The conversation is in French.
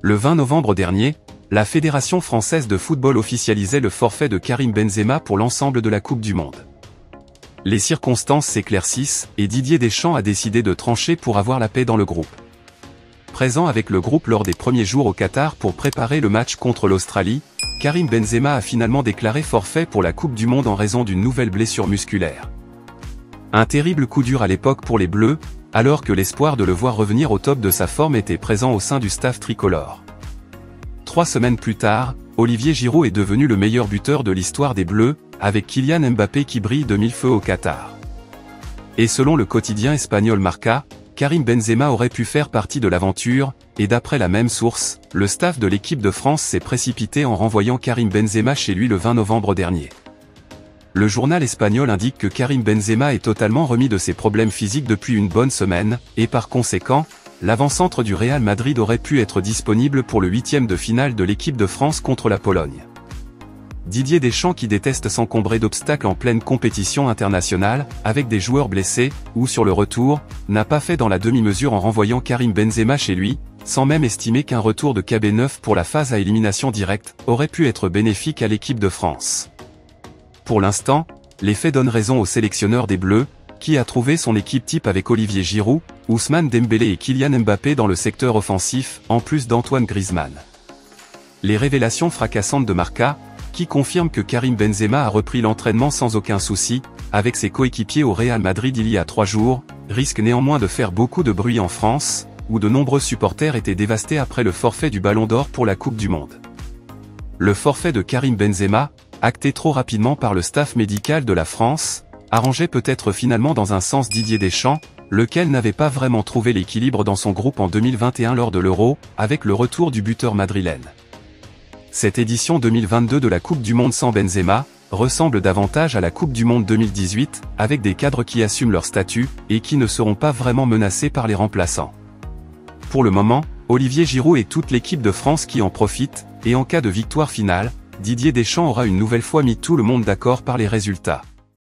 Le 20 novembre dernier, la Fédération française de football officialisait le forfait de Karim Benzema pour l'ensemble de la Coupe du Monde. Les circonstances s'éclaircissent et Didier Deschamps a décidé de trancher pour avoir la paix dans le groupe. Présent avec le groupe lors des premiers jours au Qatar pour préparer le match contre l'Australie, Karim Benzema a finalement déclaré forfait pour la Coupe du Monde en raison d'une nouvelle blessure musculaire. Un terrible coup dur à l'époque pour les Bleus, alors que l'espoir de le voir revenir au top de sa forme était présent au sein du staff tricolore. 3 semaines plus tard, Olivier Giroud est devenu le meilleur buteur de l'histoire des Bleus, avec Kylian Mbappé qui brille de mille feux au Qatar. Et selon le quotidien espagnol Marca, Karim Benzema aurait pu faire partie de l'aventure, et d'après la même source, le staff de l'équipe de France s'est précipité en renvoyant Karim Benzema chez lui le 20 novembre dernier. Le journal espagnol indique que Karim Benzema est totalement remis de ses problèmes physiques depuis une bonne semaine, et par conséquent, l'avant-centre du Real Madrid aurait pu être disponible pour le 8e de finale de l'équipe de France contre la Pologne. Didier Deschamps, qui déteste s'encombrer d'obstacles en pleine compétition internationale, avec des joueurs blessés, ou sur le retour, n'a pas fait dans la demi-mesure en renvoyant Karim Benzema chez lui, sans même estimer qu'un retour de KB9 pour la phase à élimination directe aurait pu être bénéfique à l'équipe de France. Pour l'instant, les faits donnent raison au sélectionneur des Bleus, qui a trouvé son équipe type avec Olivier Giroud, Ousmane Dembélé et Kylian Mbappé dans le secteur offensif, en plus d'Antoine Griezmann. Les révélations fracassantes de Marca, qui confirment que Karim Benzema a repris l'entraînement sans aucun souci, avec ses coéquipiers au Real Madrid il y a 3 jours, risquent néanmoins de faire beaucoup de bruit en France, où de nombreux supporters étaient dévastés après le forfait du Ballon d'Or pour la Coupe du Monde. Le forfait de Karim Benzema, acté trop rapidement par le staff médical de la France, arrangeait peut-être finalement dans un sens Didier Deschamps, lequel n'avait pas vraiment trouvé l'équilibre dans son groupe en 2021 lors de l'Euro, avec le retour du buteur madrilène. Cette édition 2022 de la Coupe du Monde sans Benzema, ressemble davantage à la Coupe du Monde 2018, avec des cadres qui assument leur statut, et qui ne seront pas vraiment menacés par les remplaçants. Pour le moment, Olivier Giroud et toute l'équipe de France qui en profitent, et en cas de victoire finale, Didier Deschamps aura une nouvelle fois mis tout le monde d'accord par les résultats.